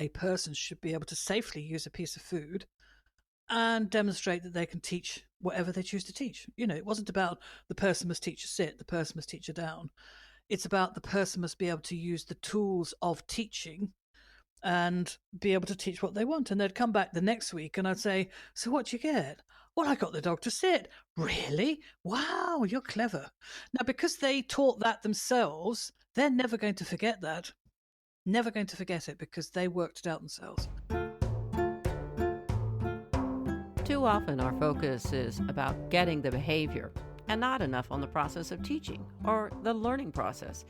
a person should be able to safely use a piece of food and demonstrate that they can teach whatever they choose to teach. It wasn't about the person must teach a sit, the person must teach a down. It's about the person must be able to use the tools of teaching and be able to teach what they want. And they'd come back the next week and I'd say, so what'd you get? Well, I got the dog to sit. Really? Wow, you're clever. Now, because they taught that themselves, they're never going to forget that. Never going to forget it because they worked it out themselves. Too often our focus is about getting the behavior and not enough on the process of teaching or the learning process.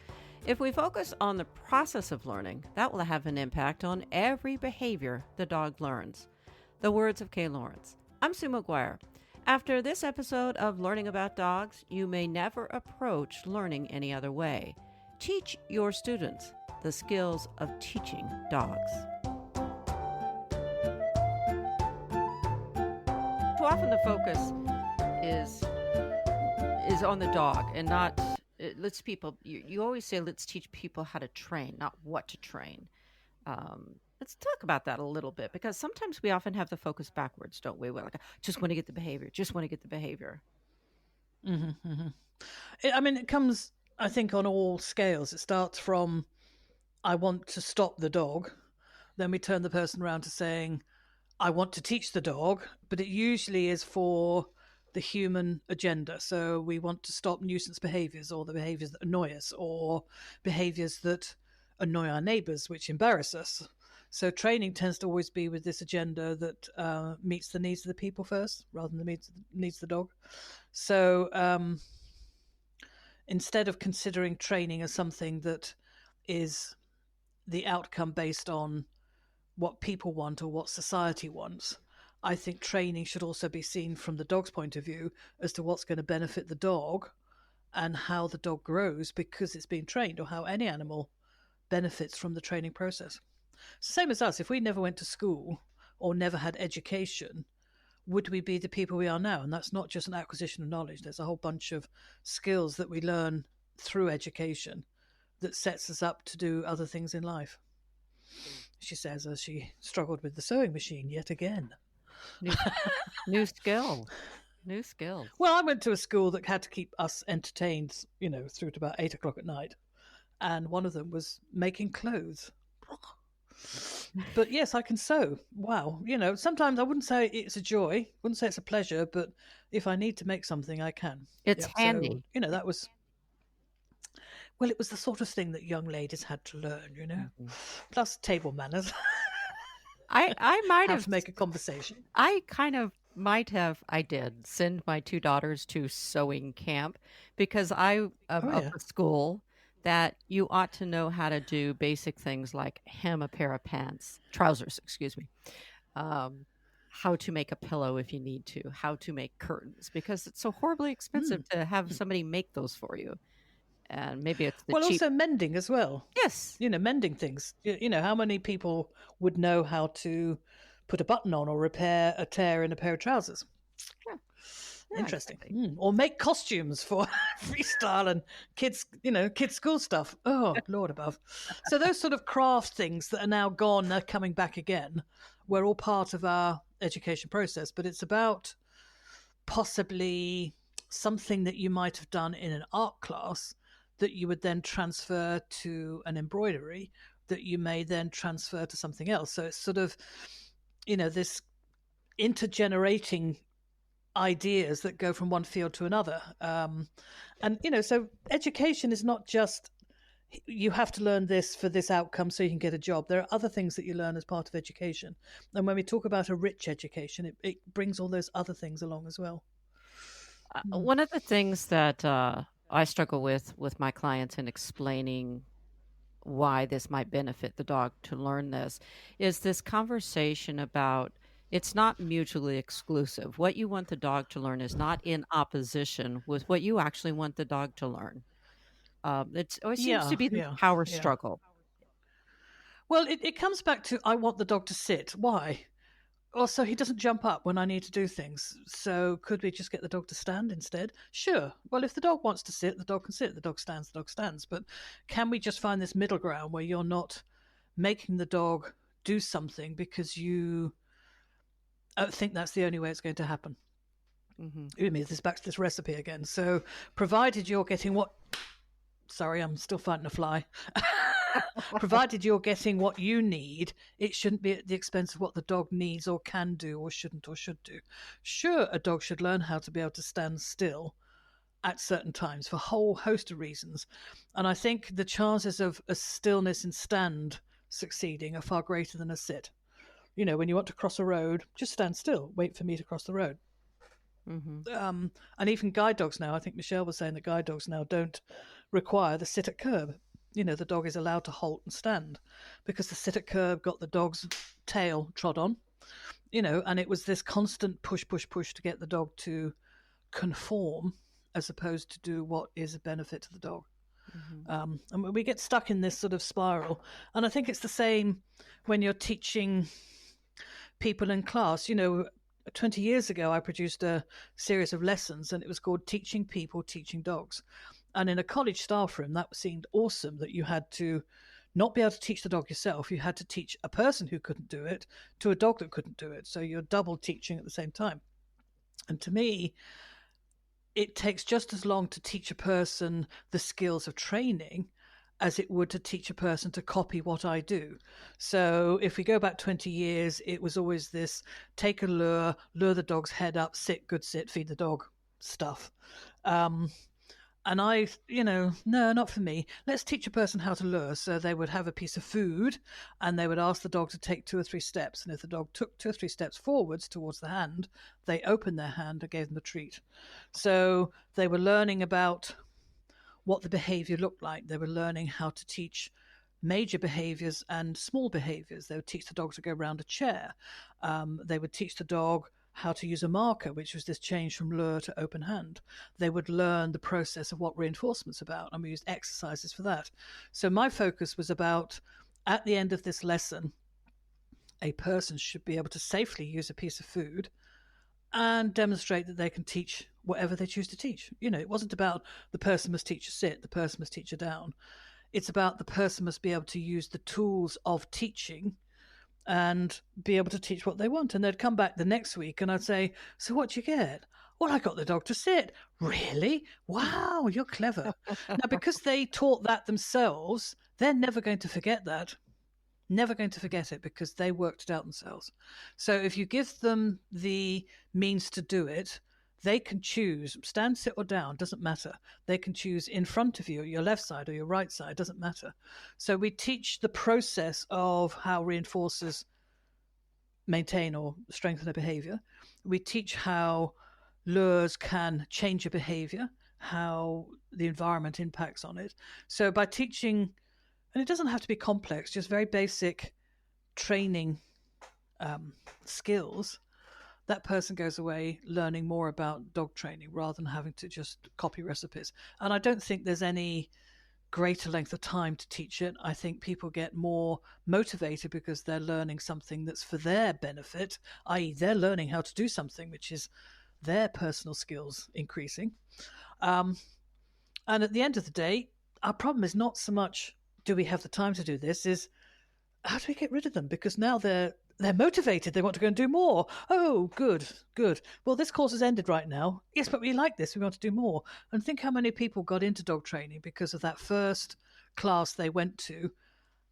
If we focus on the process of learning, that will have an impact on every behavior the dog learns. The words of Kay Laurence. I'm Sue McGuire. After this episode of Learning About Dogs, you may never approach learning any other way. Teach your students the skills of teaching dogs. Too often the focus is on the dog and not let's people. You always say let's teach people how to train, not what to train. Let's talk about that a little bit because sometimes we often have the focus backwards, don't we? We're like, just want to get the behavior, just want to get the behavior. Mm-hmm, mm-hmm. It comes, I think, on all scales. It starts from, I want to stop the dog. Then we turn the person around to saying, I want to teach the dog, but it usually is for the human agenda. So we want to stop nuisance behaviors or the behaviors that annoy us or behaviors that annoy our neighbors, which embarrass us. So training tends to always be with this agenda that meets the needs of the people first rather than the needs of the dog. So instead of considering training as something that is the outcome based on what people want or what society wants, I think training should also be seen from the dog's point of view as to what's going to benefit the dog and how the dog grows because it's being trained, or how any animal benefits from the training process. Same as us. If we never went to school or never had education, would we be the people we are now? And that's not just an acquisition of knowledge. There's a whole bunch of skills that we learn through education that sets us up to do other things in life. She says as she struggled with the sewing machine yet again. New skill. Well, I went to a school that had to keep us entertained, through to about 8 o'clock at night. And one of them was making clothes. But yes, I can sew. Wow. Sometimes I wouldn't say it's a joy, wouldn't say it's a pleasure, but if I need to make something, I can. It's handy. So, that was... Well, it was the sort of thing that young ladies had to learn, Mm-hmm. Plus table manners. I might have to make a conversation. I did send my two daughters to sewing camp because of a school that you ought to know how to do basic things like hem a pair of trousers, how to make a pillow if you need to, how to make curtains, because it's so horribly expensive to have somebody make those for you. And maybe it's the cheap... also mending as well. Yes. Mending things. How many people would know how to put a button on or repair a tear in a pair of trousers? Yeah, interesting. Exactly. Or make costumes for freestyle and kids school stuff. Oh, Lord above. So those sort of craft things that are now gone, they're coming back again. We're all part of our education process, but it's about possibly something that you might have done in an art class that you would then transfer to an embroidery that you may then transfer to something else. So it's sort of, this intergenerating ideas that go from one field to another. So education is not just you have to learn this for this outcome so you can get a job. There are other things that you learn as part of education. And when we talk about a rich education, it brings all those other things along as well. One of the things that I struggle with my clients in explaining why this might benefit the dog to learn this is this conversation about it's not mutually exclusive. What you want the dog to learn is not in opposition with what you actually want the dog to learn. It seems to be the power struggle. Well, it comes back to I want the dog to sit. Why? Also, he doesn't jump up when I need to do things. So could we just get the dog to stand instead? Sure. Well, if the dog wants to sit, the dog can sit. The dog stands, the dog stands. But can we just find this middle ground where you're not making the dog do something because you think that's the only way it's going to happen. Mm-hmm. This is back to this recipe again. So, provided you're getting what. Sorry, I'm still fighting a fly. Provided you're getting what you need, it shouldn't be at the expense of what the dog needs or can do or shouldn't or should do. Sure, a dog should learn how to be able to stand still at certain times for a whole host of reasons. And I think the chances of a stillness in stand succeeding are far greater than a sit. When you want to cross a road, just stand still, wait for me to cross the road. Mm-hmm. And even guide dogs now, I think Michelle was saying that guide dogs now don't require the sit at curb. The dog is allowed to halt and stand because the sit at curb got the dog's tail trod on, and it was this constant push, push, push to get the dog to conform as opposed to do what is a benefit to the dog. Mm-hmm. And we get stuck in this sort of spiral. And I think it's the same when you're teaching people in class. 20 years ago, I produced a series of lessons and it was called Teaching People, Teaching Dogs. And in a college staff room, that seemed awesome that you had to not be able to teach the dog yourself. You had to teach a person who couldn't do it to a dog that couldn't do it. So you're double teaching at the same time. And to me, it takes just as long to teach a person the skills of training as it would to teach a person to copy what I do. So if we go back 20 years, it was always this take a lure the dog's head up, sit, good sit, feed the dog stuff. And no, not for me. Let's teach a person how to lure. So they would have a piece of food and they would ask the dog to take 2 or 3 steps. And if the dog took 2 or 3 steps forwards towards the hand, they opened their hand and gave them the treat. So they were learning about what the behavior looked like. They were learning how to teach major behaviors and small behaviors. They would teach the dog to go around a chair. They would teach the dog how to use a marker, which was this change from lure to open hand. They would learn the process of what reinforcement's about, and we used exercises for that. So my focus was about, at the end of this lesson, a person should be able to safely use a piece of food and demonstrate that they can teach whatever they choose to teach. It wasn't about the person must teach a sit, the person must teach a down. It's about the person must be able to use the tools of teaching and be able to teach what they want. And they'd come back the next week and I'd say, so what'd you get? Well, I got the dog to sit. Really? Wow, you're clever. Now, because they taught that themselves, they're never going to forget that. Never going to forget it because they worked it out themselves. So if you give them the means to do it, they can choose stand, sit, or down, doesn't matter. They can choose in front of you, your left side or your right side, doesn't matter. So we teach the process of how reinforcers maintain or strengthen a behavior. We teach how lures can change a behavior, how the environment impacts on it. So by teaching, and it doesn't have to be complex, just very basic training skills, that person goes away learning more about dog training rather than having to just copy recipes. And I don't think there's any greater length of time to teach it. I think people get more motivated because they're learning something that's for their benefit, i.e. they're learning how to do something which is their personal skills increasing. And at the end of the day, our problem is not so much do we have the time to do this, is how do we get rid of them? Because now they're motivated. They want to go and do more. Oh, good. Well, this course has ended right now. Yes, but we like this. We want to do more. And think how many people got into dog training because of that first class they went to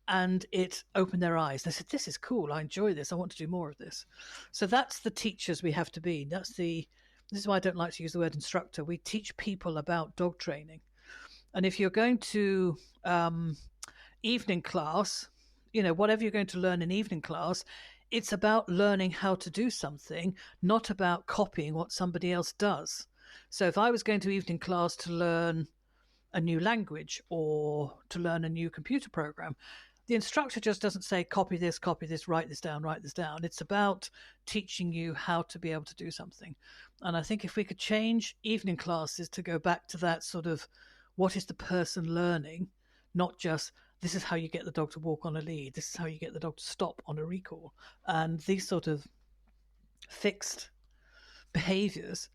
and it opened their eyes. They said, this is cool. I enjoy this. I want to do more of this. So that's the teachers we have to be. This is why I don't like to use the word instructor. We teach people about dog training. And if you're going to evening class, whatever you're going to learn in evening class, it's about learning how to do something, not about copying what somebody else does. So if I was going to evening class to learn a new language or to learn a new computer program, the instructor just doesn't say, copy this, write this down. It's about teaching you how to be able to do something. And I think if we could change evening classes to go back to that sort of, what is the person learning, not just, this is how you get the dog to walk on a lead, this is how you get the dog to stop on a recall, and these sort of fixed behaviors,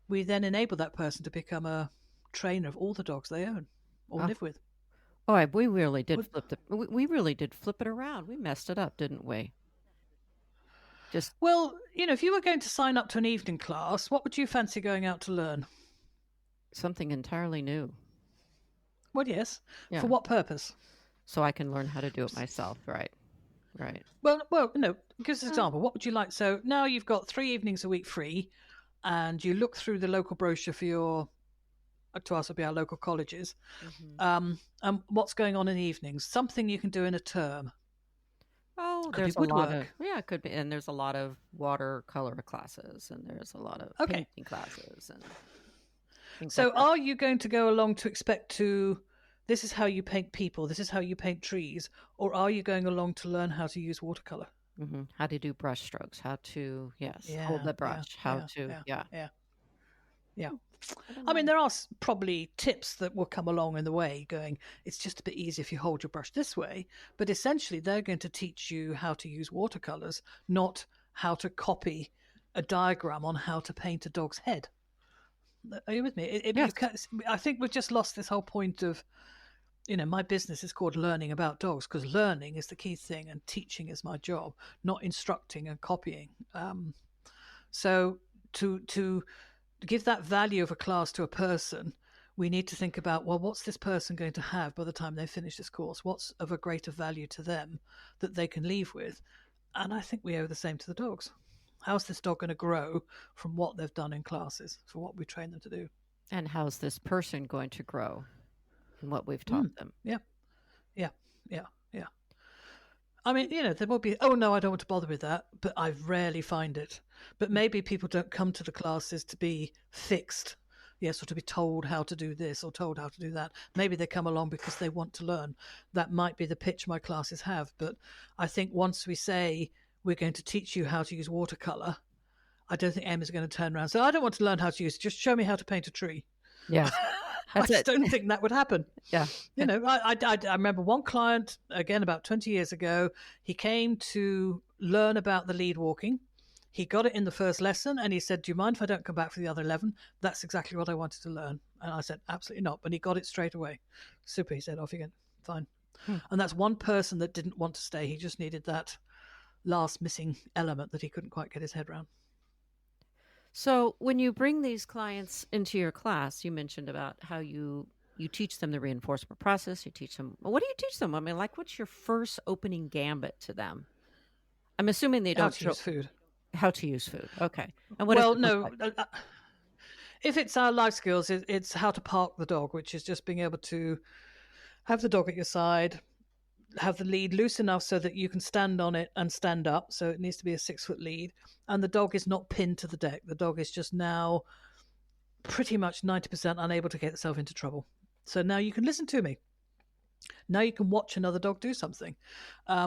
we then enable that person to become a trainer of all the dogs they own or live with. Oh, we really did Would, flip we really did flip it around. We messed it up, didn't we? Just well, if you were going to sign up to an evening class, what would you fancy going out to learn? something entirely new. Well, yes. For Yeah. what purpose? So I can learn how to do it myself. Right. Right. Well, no. Give us an Uh, example. What would you like? So now you've got 3 evenings a week free, and you look through the local brochure for your to us would be our local colleges. mhm. And what's going on in the evenings? Something you can do in a term. Oh, Could be there's a lot of, woodwork. yeah, it could be. And there's a lot of watercolor classes, and there's a lot of Okay. painting classes and things like So that. are you going to go along to expect to this is how you paint people, this is how you paint trees, or are you going along to learn how to use watercolor? How to do brush strokes, how to, yes, hold Yeah, the yeah, brush, how yeah, to, yeah, yeah. yeah, yeah. I don't I mean, know. there are probably tips that will come along in the way, going, it's just a bit easier if you hold your brush this way. But essentially, they're going to teach you how to use watercolors, not how to copy a diagram on how to paint a dog's head. Are you with me? Yes. I think we've just lost this whole point of, my business is called Learning About Dogs because learning is the key thing and teaching is my job, not instructing and copying. So to give that value of a class to a person, we need to think about, well, what's this person going to have by the time they finish this course? What's of a greater value to them that they can leave with? And I think we owe the same to the dogs. How's this dog going to grow from what they've done in classes for what we train them to do? And how's this person going to grow in what we've taught Mm, them? yeah, yeah, yeah, yeah. I mean, there will be, oh no, I don't want to bother with that, but I rarely find it. But maybe people don't come to the classes to be fixed, yes, or to be told how to do this or told how to do that. Maybe they come along because they want to learn. That might be the pitch my classes have. But I think once we say we're going to teach you how to use watercolor, I don't think Emma's going to turn around and say, I don't want to learn how to use it. Just show me how to paint a tree. Yes. I That's just it. don't think that would happen. Yeah. I remember one client, again, about 20 years ago, he came to learn about the lead walking. He got it in the first lesson and he said, do you mind if I don't come back for the other 11? That's exactly what I wanted to learn. And I said, absolutely not. But he got it straight away. Super, he said, off you go. Fine. Hmm. And that's one person that didn't want to stay. He just needed that last missing element that he couldn't quite get his head around. So when you bring these clients into your class, you mentioned about how you teach them the reinforcement process. You teach them. What do you teach them? I mean, like, what's your first opening gambit to them? I'm assuming they How don't to show use food. how to use food. Okay. And what does Well, it look no. like? If it's our life skills, it's how to park the dog, which is just being able to have the dog at your side, have the lead loose enough so that you can stand on it and stand up. So it needs to be a 6 foot lead. And the dog is not pinned to the deck. The dog is just now pretty much 90% unable to get itself into trouble. So now you can listen to me. Now you can watch another dog do something.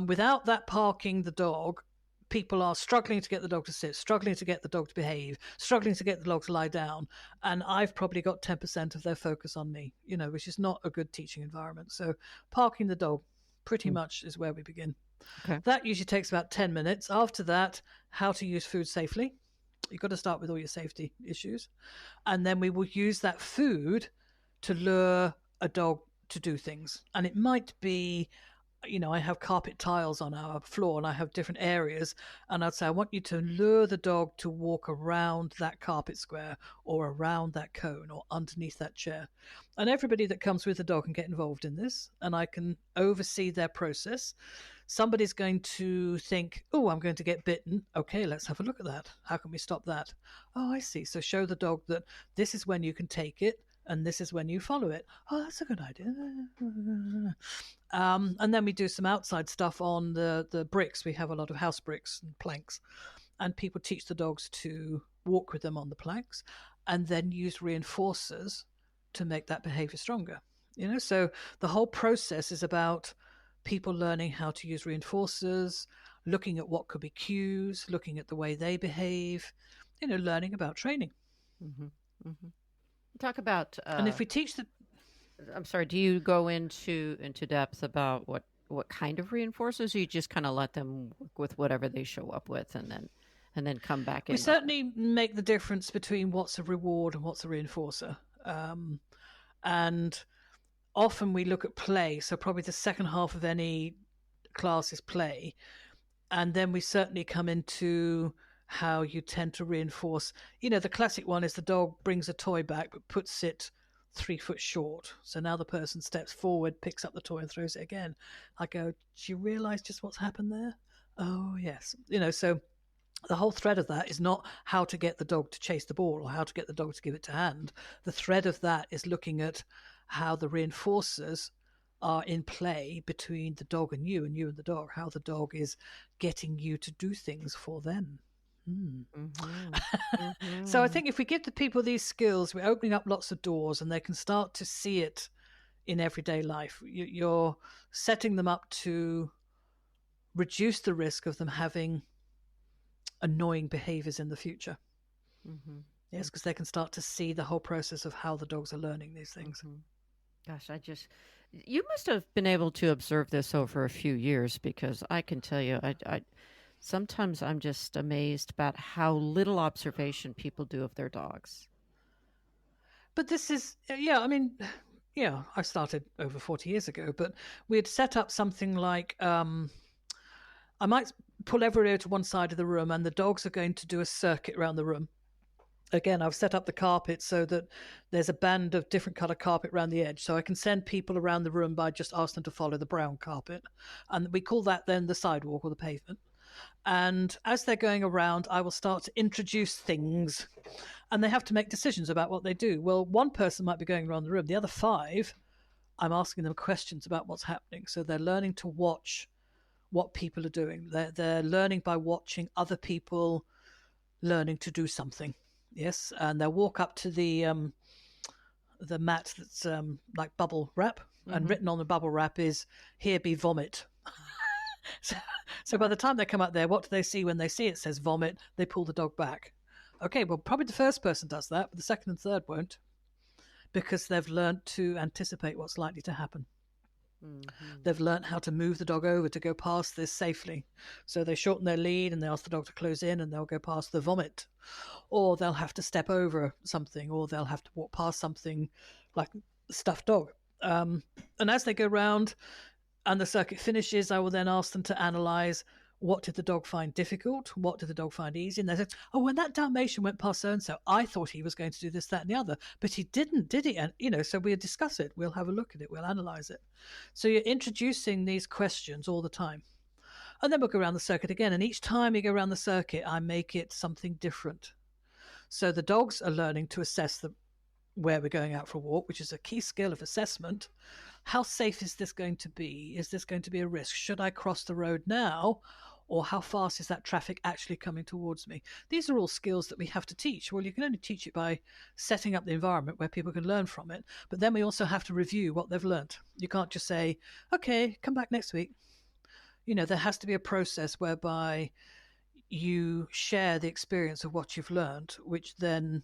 Without that parking the dog, people are struggling to get the dog to sit, struggling to get the dog to behave, struggling to get the dog to lie down. And I've probably got 10% of their focus on me, which is not a good teaching environment. So parking the dog pretty Hmm. much is where we begin. Okay. That usually takes about 10 minutes. After that, how to use food safely. You've got to start with all your safety issues. And then we will use that food to lure a dog to do things. And it might be, I have carpet tiles on our floor and I have different areas. And I'd say, I want you to lure the dog to walk around that carpet square or around that cone or underneath that chair. And everybody that comes with the dog can get involved in this. And I can oversee their process. Somebody's going to think, oh, I'm going to get bitten. Okay, let's have a look at that. How can we stop that? Oh, I see. So show the dog that this is when you can take it and this is when you follow it. Oh, that's a good idea. And then we do some outside stuff on the bricks. We have a lot of house bricks and planks, and people teach the dogs to walk with them on the planks and then use reinforcers to make that behavior stronger. So the whole process is about people learning how to use reinforcers, looking at what could be cues, looking at the way they behave, learning about training. Mm-hmm. Mm-hmm. Talk about. And if we teach the I'm sorry. Do you go into depth about what kind of reinforcers? Or you just kind of let them work with whatever they show up with, and then come back we in on it. certainly make the difference between what's a reward and what's a reinforcer. And often we look at play. So probably the second half of any class is play. And then we certainly come into how you tend to reinforce. The classic one is the dog brings a toy back but puts it 3 foot short. So now the person steps forward, picks up the toy and throws it again. I go, do you realize just what's happened there? Oh, yes. So the whole thread of that is not how to get the dog to chase the ball or how to get the dog to give it to hand. The thread of that is looking at how the reinforcers are in play between the dog and you and the dog, how the dog is getting you to do things for them. So I think if we give the people these skills, we're opening up lots of doors and they can start to see it in everyday life. You're setting them up to reduce the risk of them having annoying behaviors in the future. Yes, because they can start to see the whole process of how the dogs are learning these things. Gosh, you must have been able to observe this over a few years, because I can tell you, I sometimes I'm just amazed about how little observation people do of their dogs. But this is, I started over 40 years ago, but we had set up something like, I might pull everybody to one side of the room and the dogs are going to do a circuit around the room. Again, I've set up the carpet so that there's a band of different color carpet around the edge. So I can send people around the room by just asking them to follow the brown carpet. And we call that then the sidewalk or the pavement. And as they're going around, I will start to introduce things and they have to make decisions about what they do. Well, one person might be going around the room. The other 5, I'm asking them questions about what's happening. So they're learning to watch what people are doing. They're learning by watching other people learning to do something. Yes, and they'll walk up to the mat that's like bubble wrap, and written on the bubble wrap is "Here be vomit." so by the time they come up there, what do they see when they see it says vomit? They pull the dog back. Okay, well, probably the first person does that, but the second and third won't, because they've learned to anticipate what's likely to happen. They've learned how to move the dog over to go past this safely. So they shorten their lead and they ask the dog to close in and they'll go past the vomit. Or they'll have to step over something, or they'll have to walk past something like a stuffed dog. And as they go round and the circuit finishes, I will then ask them to analyse, what did the dog find difficult? What did the dog find easy? And they say, oh, when that Dalmatian went past so-and-so, I thought he was going to do this, that, and the other, but he didn't, did he? And, so we'll discuss it. We'll have a look at it. We'll analyse it. So you're introducing these questions all the time. And then we'll go around the circuit again. And each time you go around the circuit, I make it something different. So the dogs are learning to assess where we're going out for a walk, which is a key skill of assessment. How safe is this going to be? Is this going to be a risk? Should I cross the road now? Or how fast is that traffic actually coming towards me? These are all skills that we have to teach. Well, you can only teach it by setting up the environment where people can learn from it. But then we also have to review what they've learned. You can't just say, okay, come back next week. There has to be a process whereby you share the experience of what you've learned, which then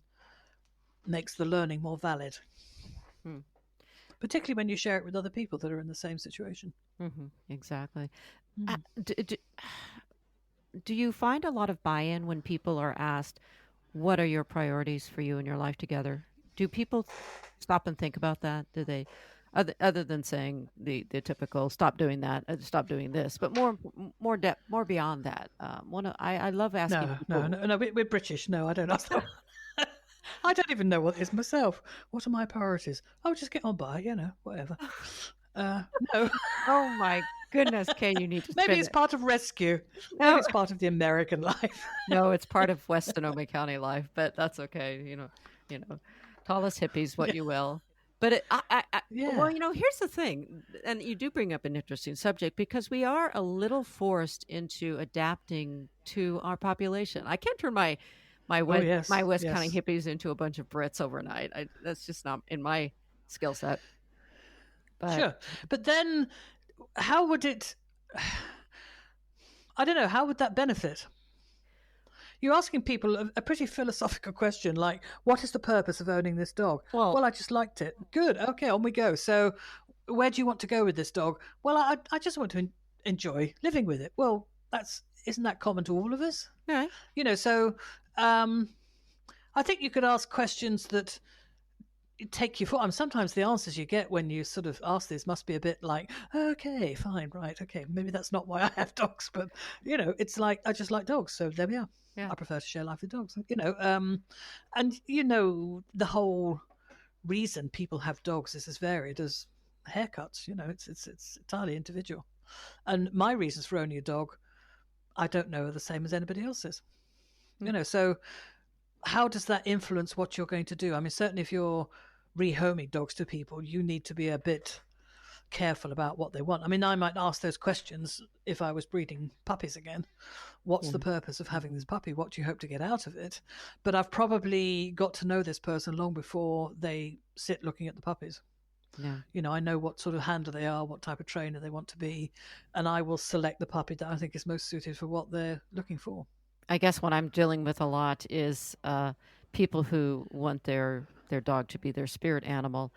makes the learning more valid. Particularly when you share it with other people that are in the same situation. Exactly. Do you find a lot of buy-in when people are asked, what are your priorities for you and your life together? Do people stop and think about that? Do they, other than saying the typical stop doing that, stop doing this, but more depth, more beyond that? I love asking people. No, we're British. No, I don't ask that. I don't even know what it is myself. What are my priorities? Oh, just get on by, whatever. No. Oh my goodness, Kay, you need to Maybe it's part of rescue. Maybe it's part of the American life. No, it's part of West Sonoma County life, but that's okay. Call us hippies, what you will. But well, here's the thing, and you do bring up an interesting subject, because we are a little forced into adapting to our population. I can't turn my West County hippies into a bunch of Brits overnight. That's just not in my skill set. But, sure. But then how would it, I don't know, how would that benefit? You're asking people a pretty philosophical question, like, what is the purpose of owning this dog? Well, I just liked it. Good. Okay, on we go. So where do you want to go with this dog? Well, I just want to enjoy living with it. Well, isn't that common to all of us? Yeah. So I think you could ask questions that take you for. Sometimes the answers you get when you sort of ask this must be a bit like, okay, fine, right, okay, maybe that's not why I have dogs, but it's like I just like dogs, so there we are. Yeah. I prefer to share life with dogs, and the whole reason people have dogs is as varied as haircuts. It's entirely individual, and my reasons for owning a dog, I don't know, are the same as anybody else's. So how does that influence what you're going to do? I mean, certainly if you're rehoming dogs to people, you need to be a bit careful about what they want. I mean, I might ask those questions if I was breeding puppies again. What's the purpose of having this puppy? What do you hope to get out of it? But I've probably got to know this person long before they sit looking at the puppies. Yeah. I know what sort of handler they are, what type of trainer they want to be, and I will select the puppy that I think is most suited for what they're looking for. I guess what I'm dealing with a lot is people who want their dog to be their spirit animal.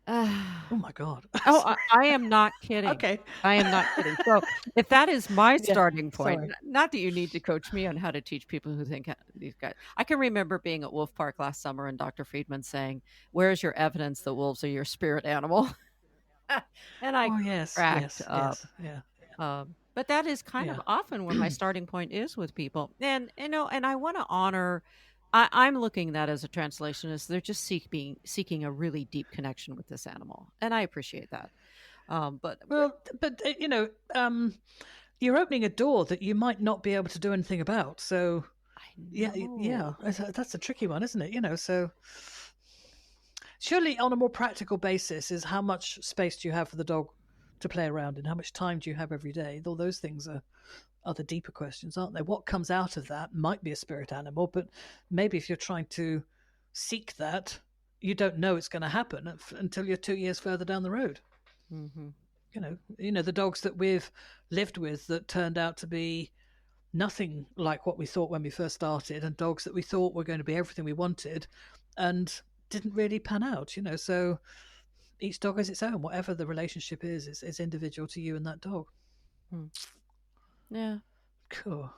Oh my God. Oh, I am not kidding. Okay. I am not kidding. So if that is my Yeah, starting point, sorry. not that you need to coach me on how to teach people who think these guys. I can remember being at Wolf Park last summer and Dr. Friedman saying, "Where's your evidence that wolves are your spirit animal?" And I Oh yes, cracked yes, up. yes, yeah, But that is kind yeah. of often where my starting point is with people. And, and I want to honor, I'm looking at that as a translationist. They're just seeking a really deep connection with this animal. And I appreciate that. But Well, but you're opening a door that you might not be able to do anything about. So I yeah, know. that's a tricky one, isn't it? So surely on a more practical basis is how much space do you have for the dog to play around in? How much time do you have every day? All those things are the deeper questions, aren't they? What comes out of that might be a spirit animal, but maybe if you're trying to seek that, you don't know it's going to happen until you're 2 years further down the road. Mm-hmm. The dogs that we've lived with that turned out to be nothing like what we thought when we first started, and dogs that we thought were going to be everything we wanted and didn't really pan out. So each dog is its own. Whatever the relationship is individual to you and that dog. Yeah. Cool.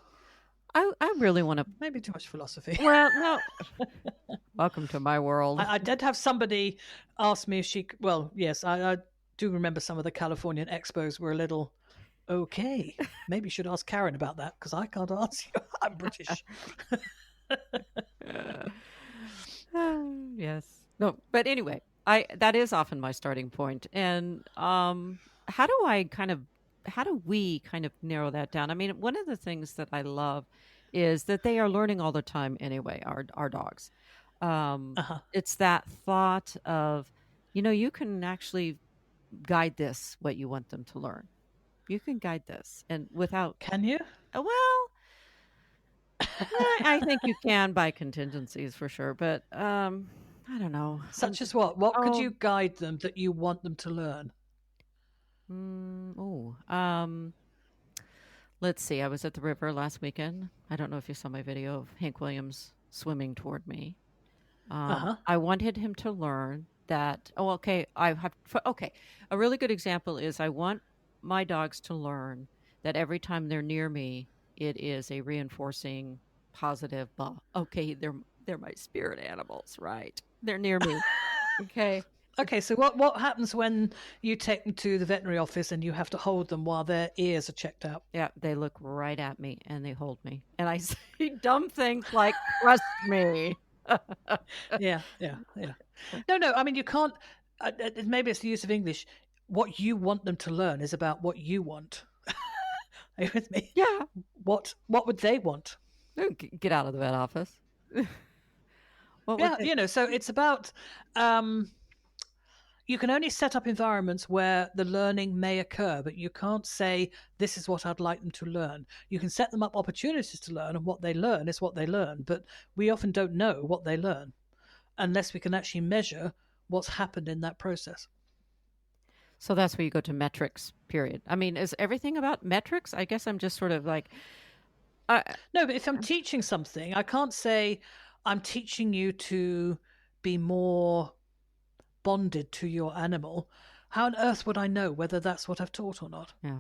I really want to. Maybe too much philosophy. Well, no. Welcome to my world. I did have somebody ask me if she. Well, yes, I do remember some of the Californian expos were a little okay. Maybe you should ask Karen about that because I can't answer you. I'm British. Yes. No, but anyway, I that is often my starting point. And how do we kind of narrow that down? I mean, one of the things that I love is that they are learning all the time anyway, our dogs. Uh-huh. It's that thought of, you can actually guide this what you want them to learn. You can guide this and without Can you? well, I think you can by contingencies for sure, but I don't know. Such as what? What could Oh, you guide them that you want them to learn? oh, let's see. I was at the river last weekend. I don't know if you saw my video of Hank Williams swimming toward me. Uh-huh. I wanted him to learn that. Oh, okay. Okay. A really good example is I want my dogs to learn that every time they're near me, it is a reinforcing positive. Okay, they're my spirit animals, right? They're near me. Okay. Okay, so what happens when you take them to the veterinary office and you have to hold them while their ears are checked out? Yeah, they look right at me and they hold me, and I say dumb things like "trust me." Yeah. No. I mean, you can't. Maybe it's the use of English. What you want them to learn is about what you want. Are you with me? Yeah. What would they want? Get out of the vet office. What would Yeah, they? so it's about you can only set up environments where the learning may occur, but you can't say, this is what I'd like them to learn. You can set them up opportunities to learn, and what they learn is what they learn. But we often don't know what they learn unless we can actually measure what's happened in that process. So that's where you go to metrics, period. I mean, is everything about metrics? I guess I'm just sort of like, uh, No, but if I'm teaching something, I can't say, I'm teaching you to be more bonded to your animal. How on earth would I know whether that's what I've taught or not? yeah.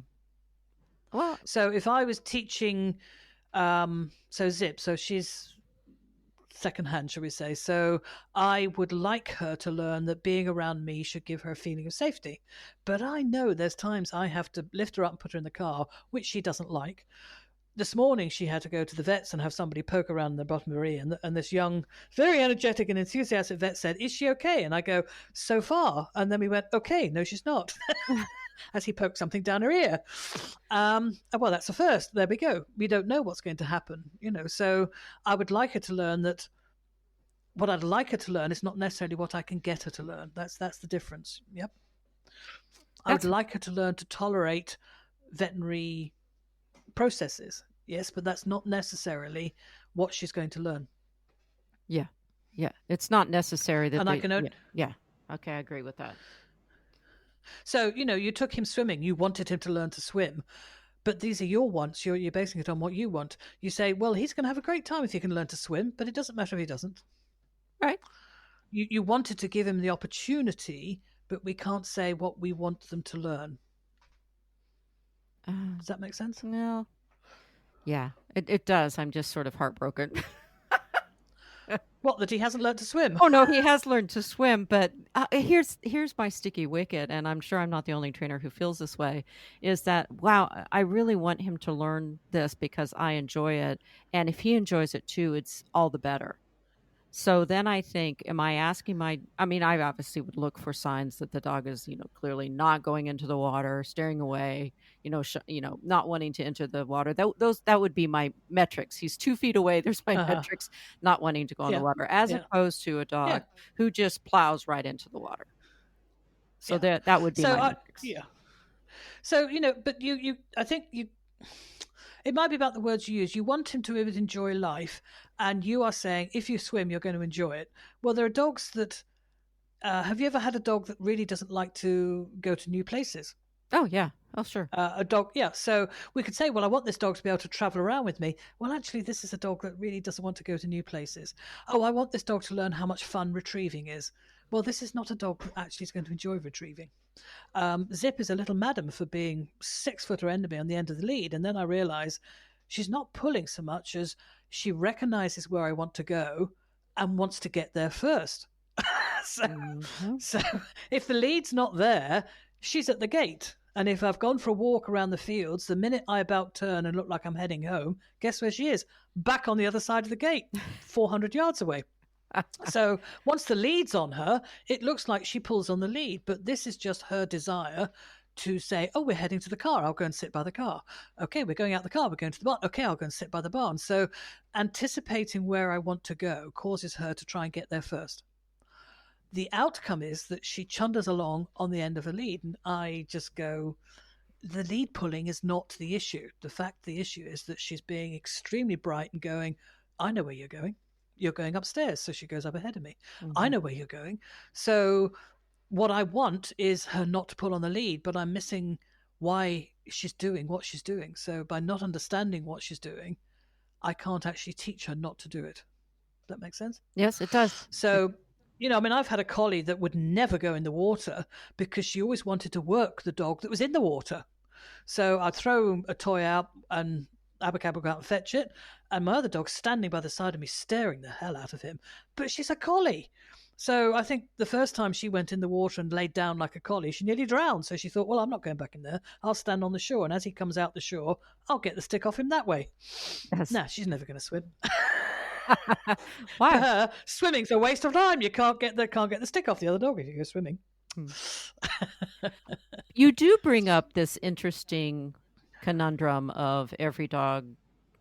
Well, So if I was teaching, so Zip, so she's secondhand, shall we say. So I would like her to learn that being around me should give her a feeling of safety. But I know there's times I have to lift her up and put her in the car, which she doesn't like. This morning she had to go to the vets and have somebody poke around the bottom of her ear, and this young, very energetic and enthusiastic vet said, "Is she okay?" And I go, "So far." And then we went, "Okay, no, she's not." As he poked something down her ear. Well, that's the first. There we go. We don't know what's going to happen, So I would like her to learn that what I'd like her to learn is not necessarily what I can get her to learn. That's the difference. Yep. I would That's like her to learn to tolerate veterinary processes. Yes, but that's not necessarily what she's going to learn. yeah, yeah. It's not necessary that And I they. can Yeah, yeah. Okay, I agree with that. So, you took him swimming. You wanted him to learn to swim. But these are your wants. You're basing it on what you want. You say, well, he's going to have a great time if he can learn to swim, but it doesn't matter if he doesn't. Right. You wanted to give him the opportunity, but we can't say what we want them to learn. Does that make sense? No. Yeah, it does. I'm just sort of heartbroken. What, that he hasn't learned to swim? Oh no, he has learned to swim, but here's my sticky wicket, and I'm sure I'm not the only trainer who feels this way. Is that wow? I really want him to learn this because I enjoy it, and if he enjoys it too, it's all the better. So then I think, am I asking I mean, I obviously would look for signs that the dog is, clearly not going into the water, staring away, not wanting to enter the water. That would be my metrics. He's 2 feet away. There's my Uh-huh. metrics, not wanting to go in the Yeah. water, as Yeah. opposed to a Yeah. dog who just plows right into the water. So Yeah. that would be So, my metrics. yeah. So, but I think it might be about the words you use. You want him to enjoy life, and you are saying if you swim, you're going to enjoy it. Well, there are dogs that. Have you ever had a dog that really doesn't like to go to new places? Oh yeah. Oh sure. A dog, yeah. So we could say, well, I want this dog to be able to travel around with me. Well, actually, this is a dog that really doesn't want to go to new places. Oh, I want this dog to learn how much fun retrieving is. Well, this is not a dog that actually is going to enjoy retrieving. Zip is a little madam for being 6 foot or under me on the end of the lead. And then I realize she's not pulling so much as she recognizes where I want to go and wants to get there first. So if the lead's not there, she's at the gate. And if I've gone for a walk around the fields, the minute I about turn and look like I'm heading home, guess where she is? Back on the other side of the gate, 400 yards away. So once the lead's on her, it looks like she pulls on the lead, but this is just her desire to say, oh, we're heading to the car. I'll go and sit by the car. Okay, we're going out the car. We're going to the barn. Okay, I'll go and sit by the barn. So anticipating where I want to go causes her to try and get there first. The outcome is that she chunders along on the end of a lead, and I just go, the lead pulling is not the issue. The issue is that she's being extremely bright and going, I know where you're going. You're going upstairs. So she goes up ahead of me. Mm-hmm. I know where you're going. So what I want is her not to pull on the lead, but I'm missing why she's doing what she's doing. So by not understanding what she's doing, I can't actually teach her not to do it. Does that make sense? Yes, it does. So, I've had a collie that would never go in the water because she always wanted to work the dog that was in the water. So I'd throw a toy out and Abacab would go out and fetch it. And my other dog's standing by the side of me, staring the hell out of him. But she's a collie. So I think the first time she went in the water and laid down like a collie, she nearly drowned. So she thought, well, I'm not going back in there. I'll stand on the shore. And as he comes out the shore, I'll get the stick off him that way. Yes. Nah, she's never going to swim. Why? For her, swimming's a waste of time. You can't get the stick off the other dog if you go swimming. You do bring up this interesting conundrum of every dog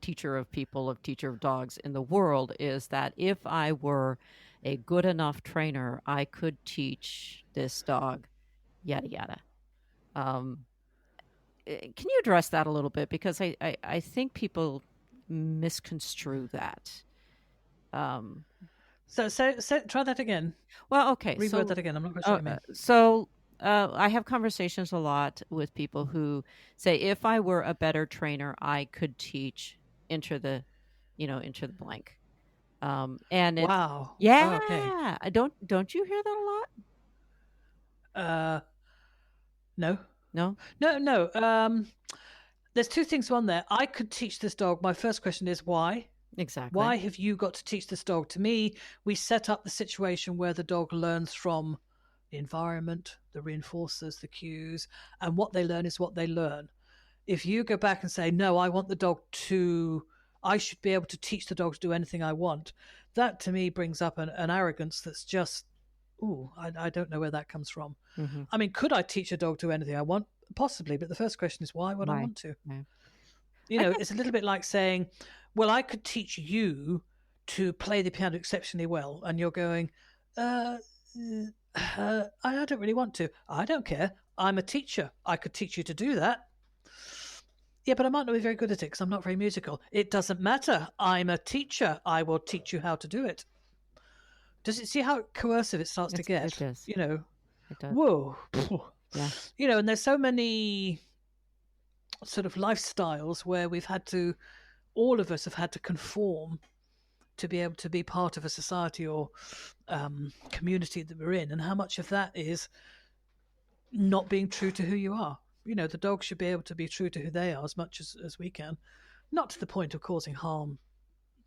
teacher of people, of teacher of dogs in the world, is that if I were a good enough trainer, I could teach this dog yada yada. Can you address that a little bit? Because I think people misconstrue that. So try that again. Well, okay. Reword that again. I'm not quite sure what you mean. So I have conversations a lot with people who say, if I were a better trainer, I could teach enter the blank. And it's, Wow. yeah, Oh, okay. Don't you hear that a lot? No. No. There's two things on there. I could teach this dog. My first question is why? Exactly. Why have you got to teach this dog? To me, we set up the situation where the dog learns from the environment, the reinforcers, the cues, and what they learn is what they learn. If you go back and say, no, I want the dog to, I should be able to teach the dog to do anything I want, that to me brings up an arrogance that's just, ooh, I don't know where that comes from. Mm-hmm. I mean, could I teach a dog to do anything I want? Possibly, but the first question is, why would I Right. want to? Right. You I know, guess. it's a little bit like saying, well, I could teach you to play the piano exceptionally well. And you're going, uh, I don't really want to. I don't care. I'm a teacher. I could teach you to do that. Yeah, but I might not be very good at it because I'm not very musical. It doesn't matter. I'm a teacher. I will teach you how to do it. Does it see how coercive it starts to It get? does. You know, It does. whoa. Yeah. You know, and there's so many sort of lifestyles where we've had to, all of us have had to conform to be able to be part of a society or community that we're in, and how much of that is not being true to who you are. You know, the dogs should be able to be true to who they are as much as we can, not to the point of causing harm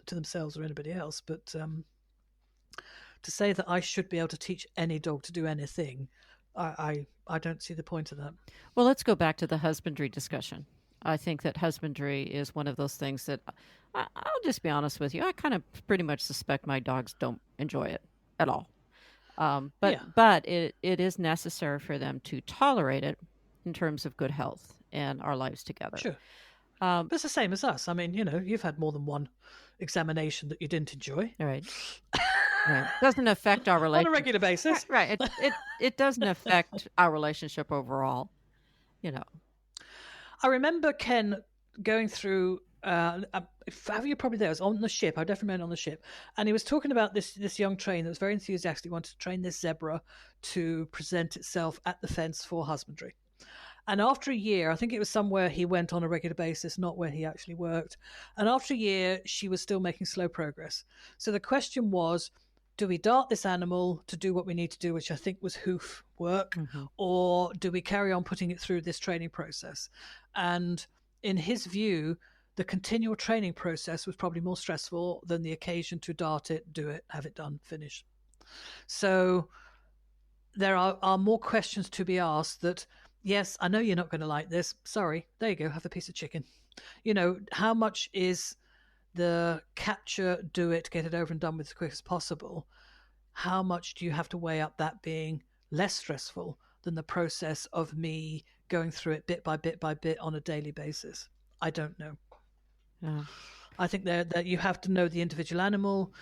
to themselves or anybody else, but to say that I should be able to teach any dog to do anything, I don't see the point of that. Well, let's go back to the husbandry discussion. I think that husbandry is one of those things that I'll just be honest with you. I kind of pretty much suspect my dogs don't enjoy it at all. Yeah, But it is necessary for them to tolerate it in terms of good health and our lives together. sure. Um, But it's the same as us. I mean, you know, you've had more than one examination that you didn't enjoy all right. Right. Doesn't affect our on a relationship. regular basis. Right. It doesn't affect our relationship overall. You know. I remember Ken going through. Have you probably there? I was on the ship. I definitely went on the ship, and he was talking about this young trainer that was very enthusiastic, wanted to train this zebra to present itself at the fence for husbandry. And after a year, I think it was somewhere he went on a regular basis, not where he actually worked. And after a year, she was still making slow progress. So the question was, do we dart this animal to do what we need to do, which I think was hoof work, Mm-hmm. or do we carry on putting it through this training process? And in his view, the continual training process was probably more stressful than the occasion to dart it, do it, have it done, finish. So there are more questions to be asked that, yes, I know you're not going to like this. Sorry, there you go, have a piece of chicken. You know, how much is the capture, do it, get it over and done with as quick as possible? How much do you have to weigh up that being less stressful than the process of me going through it bit by bit by bit on a daily basis? I don't know. Yeah. I think that you have to know the individual animal.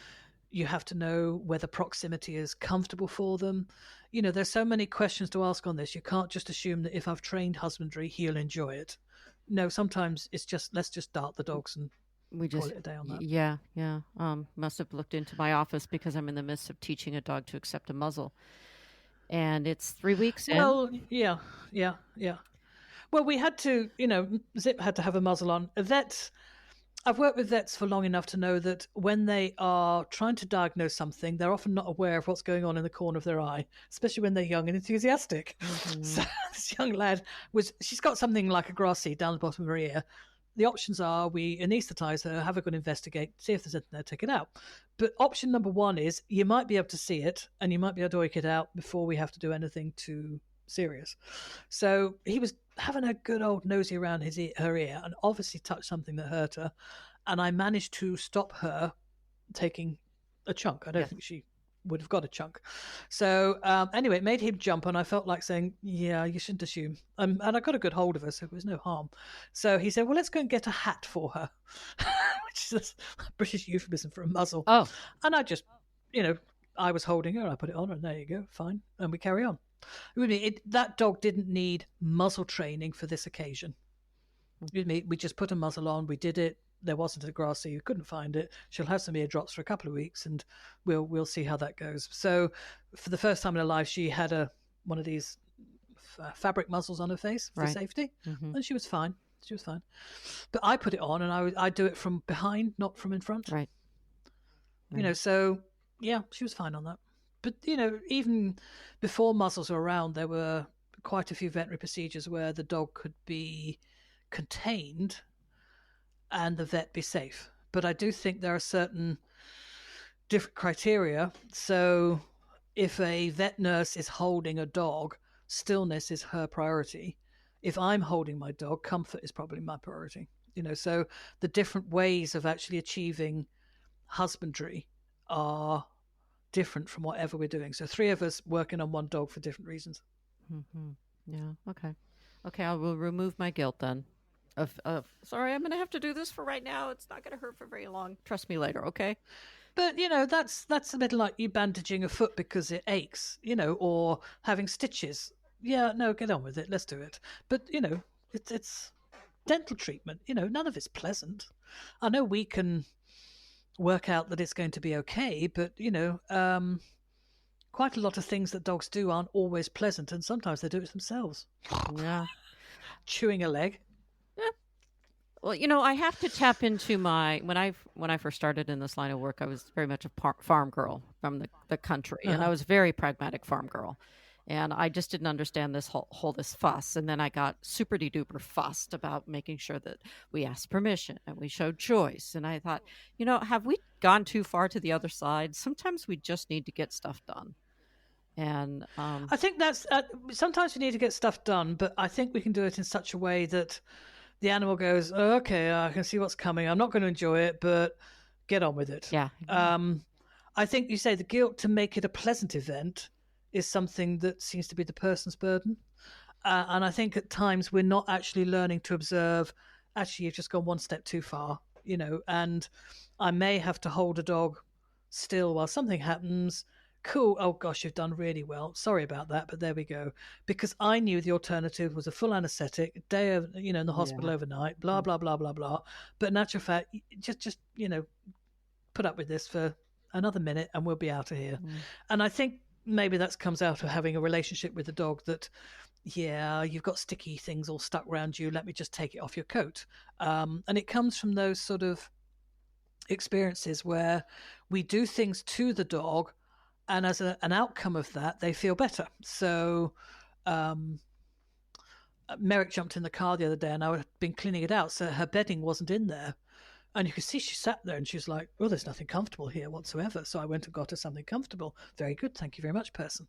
You have to know whether proximity is comfortable for them. You know, there's so many questions to ask on this. You can't just assume that if I've trained husbandry, he'll enjoy it. No, sometimes it's just, let's just dart the dogs and We call just, it a day on that. yeah, yeah. Must have looked into my office because I'm in the midst of teaching a dog to accept a muzzle, and it's 3 weeks in. Well, yeah, yeah, yeah. Well, we had to, you know, Zip had to have a muzzle on. Vets, I've worked with vets for long enough to know that when they are trying to diagnose something, they're often not aware of what's going on in the corner of their eye, especially when they're young and enthusiastic. Mm-hmm. So this young lad she's got something like a grass seed down the bottom of her ear. The options are we anaesthetize her, have her go and investigate, see if there's anything there, take it out. But option number one is you might be able to see it and you might be able to work it out before we have to do anything too serious. So he was having a good old nosy around her ear and obviously touched something that hurt her. And I managed to stop her taking a chunk. I don't think she would have got a chunk. So anyway, it made him jump, and I felt like saying, yeah, you shouldn't assume. And I got a good hold of her, so there was no harm. So he said, well, let's go and get a hat for her, which is a British euphemism for a muzzle. Oh, And I just, you know, I was holding her, I put it on, and there you go, fine. And we carry on. Really, that dog didn't need muzzle training for this occasion. We just put a muzzle on, we did it. There wasn't a grass, so you couldn't find it. She'll have some eardrops for a couple of weeks, and we'll see how that goes. So, for the first time in her life, she had one of these fabric muzzles on her face for safety, and she was fine. She was fine. But I put it on, and I do it from behind, not from in front. right. You know, so yeah, she was fine on that. But you know, even before muzzles were around, there were quite a few veterinary procedures where the dog could be contained and the vet be safe. but I do think there are certain different criteria. So if a vet nurse is holding a dog, stillness is her priority. If I'm holding my dog, comfort is probably my priority. So the different ways of actually achieving husbandry are different from whatever we're doing. So three of us working on one dog for different reasons. Mm-hmm. Yeah. Okay. Okay. I will remove my guilt then. Sorry, I'm going to have to do this for right now. It's not going to hurt for very long. Trust me later. Okay. But that's a bit like you bandaging a foot because it aches, or having stitches. Yeah, no, get on with it. Let's do it. But it's dental treatment. None of it's pleasant. I know we can work out that it's going to be okay, but quite a lot of things that dogs do aren't always pleasant, and sometimes they do it themselves. Yeah. Chewing a leg. Yeah. Well, I have to tap into when I first started in this line of work, I was very much a farm girl from the country, and I was a very pragmatic farm girl. And I just didn't understand this this fuss. And then I got super duper fussed about making sure that we asked permission and we showed choice. And I thought, have we gone too far to the other side? Sometimes we just need to get stuff done. And I think that's sometimes we need to get stuff done, but I think we can do it in such a way that the animal goes, oh, okay, I can see what's coming. I'm not going to enjoy it, but get on with it. Yeah. I think you say the guilt to make it a pleasant event is something that seems to be the person's burden. And I think at times we're not actually learning to observe, actually, you've just gone one step too far, and I may have to hold a dog still while something happens. Cool. Oh, gosh, you've done really well. Sorry about that, but there we go. Because I knew the alternative was a full anesthetic, day of, in the hospital overnight, blah, blah, blah, blah, blah. But in actual fact, just put up with this for another minute and we'll be out of here. And I think maybe that comes out of having a relationship with the dog that, yeah, you've got sticky things all stuck around you. Let me just take it off your coat. And it comes from those sort of experiences where we do things to the dog, and as an outcome of that, they feel better. So Merrick jumped in the car the other day and I had been cleaning it out, so her bedding wasn't in there. And you could see she sat there and she's like, oh, there's nothing comfortable here whatsoever. So I went and got her something comfortable. Very good. Thank you very much, person.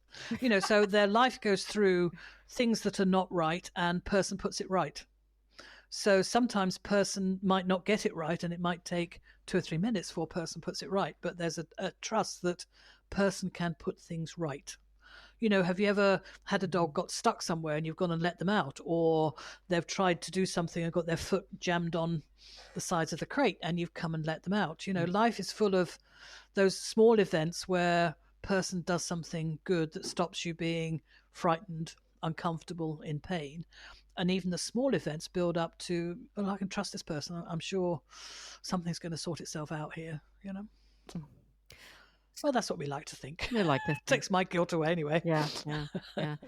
So their life goes through things that are not right and person puts it right. So sometimes person might not get it right and it might take 2 or 3 minutes before person puts it right. But there's a trust that person can put things right. Have you ever had a dog got stuck somewhere and you've gone and let them out, or they've tried to do something and got their foot jammed on the sides of the crate and you've come and let them out? Life is full of those small events where person does something good that stops you being frightened, uncomfortable, in pain. And even the small events build up to, well, I can trust this person. I'm sure something's going to sort itself out here, Well, that's what we like to think. We like to think. Takes my guilt away anyway. Yeah. Well,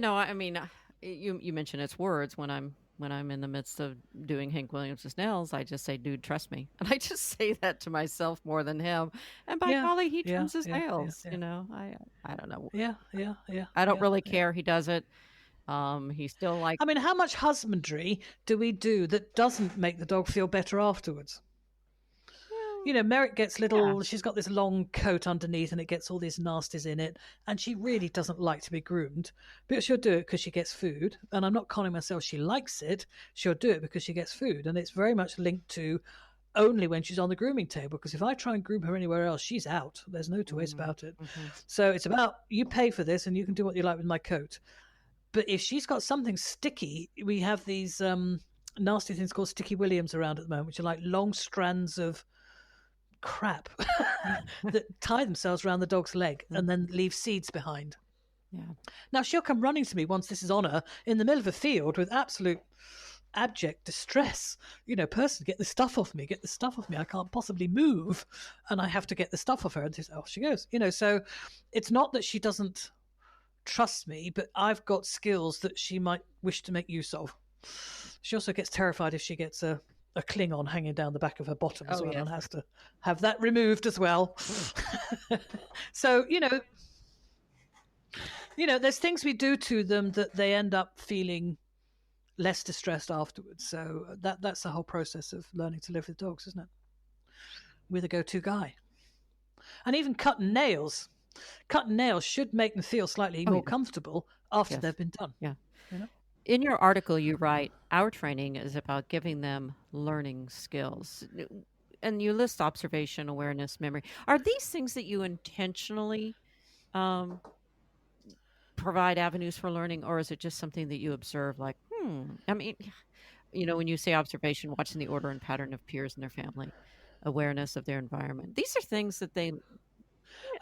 I mean, you mentioned it's words. When I'm in the midst of doing Hank Williams' nails, I just say, dude, trust me. And I just say that to myself more than him. And by golly, he trims his nails, I don't know. Yeah. I don't really care. He does it. He's still like... I mean, how much husbandry do we do that doesn't make the dog feel better afterwards? Merrick gets she's got this long coat underneath and it gets all these nasties in it. And she really doesn't like to be groomed, but she'll do it because she gets food. And I'm not calling myself she likes it. She'll do it because she gets food. And it's very much linked to only when she's on the grooming table, because if I try and groom her anywhere else, she's out. There's no two ways about it. So it's about, you pay for this and you can do what you like with my coat. But if she's got something sticky, we have these nasty things called Sticky Williams around at the moment, which are like long strands of crap that tie themselves around the dog's leg and then leave seeds behind. Yeah. Now she'll come running to me once this is on her in the middle of a field with absolute abject distress. Person, get the stuff off me, I can't possibly move, and I have to get the stuff off her, and off she goes. So it's not that she doesn't trust me, but I've got skills that she might wish to make use of. She also gets terrified if she gets a Klingon hanging down the back of her bottom as well, and has to have that removed as well. So, there's things we do to them that they end up feeling less distressed afterwards. So that's the whole process of learning to live with dogs, isn't it? with a go-to guy. And even cutting nails should make them feel slightly more comfortable after Yes. they've been done. Yeah. You know? In your article, you write, our training is about giving them learning skills. And you list observation, awareness, memory. Are these things that you intentionally um, provide avenues for learning, or is it just something that you observe like, I mean, when you say observation, watching the order and pattern of peers and their family, awareness of their environment. These are things that they.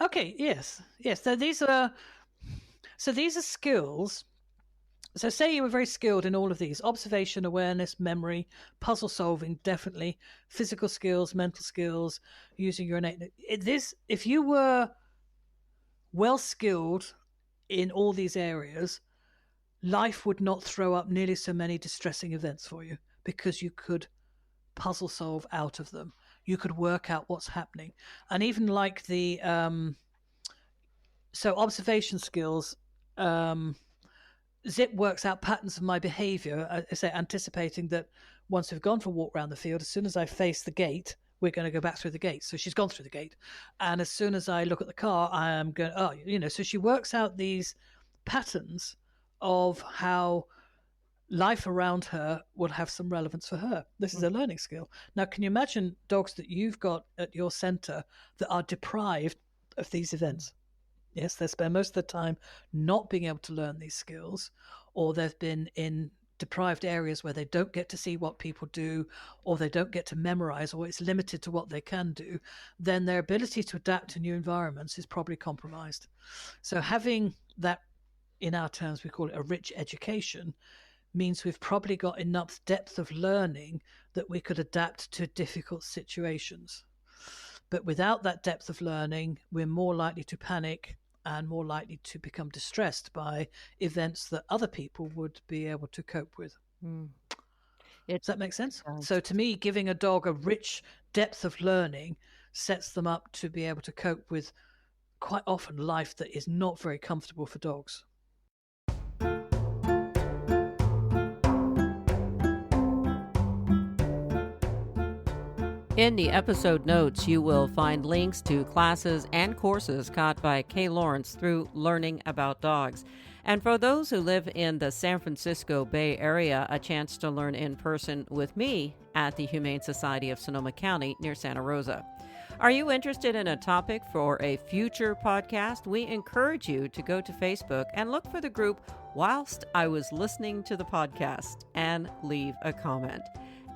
Okay, yes. So these are skills. So say you were very skilled in all of these: observation, awareness, memory, puzzle solving, definitely, physical skills, mental skills, using your innate. If you were well skilled in all these areas, life would not throw up nearly so many distressing events for you, because you could puzzle solve out of them. You could work out what's happening. And even like the so observation skills, Zip works out patterns of my behavior, I say, anticipating that once we've gone for a walk around the field, as soon as I face the gate, we're going to go back through the gate. So she's gone through the gate. And as soon as I look at the car, I am going, so she works out these patterns of how life around her will have some relevance for her. This is a learning skill. Now, can you imagine dogs that you've got at your center that are deprived of these events? Yes, they spend most of the time not being able to learn these skills, or they've been in deprived areas where they don't get to see what people do, or they don't get to memorize, or it's limited to what they can do. Then their ability to adapt to new environments is probably compromised. So having that, in our terms, we call it a rich education, means we've probably got enough depth of learning that we could adapt to difficult situations. But without that depth of learning, we're more likely to panic and more likely to become distressed by events that other people would be able to cope with. Does that make sense? So to me, giving a dog a rich depth of learning sets them up to be able to cope with quite often life that is not very comfortable for dogs. In the episode notes, you will find links to classes and courses taught by Kay Laurence through Learning About Dogs. And for those who live in the San Francisco Bay Area, a chance to learn in person with me at the Humane Society of Sonoma County near Santa Rosa. Are you interested in a topic for a future podcast? We encourage you to go to Facebook and look for the group Whilst I Was Listening to the Podcast and leave a comment.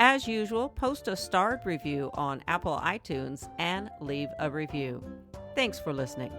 As usual, post a starred review on Apple iTunes and leave a review. Thanks for listening.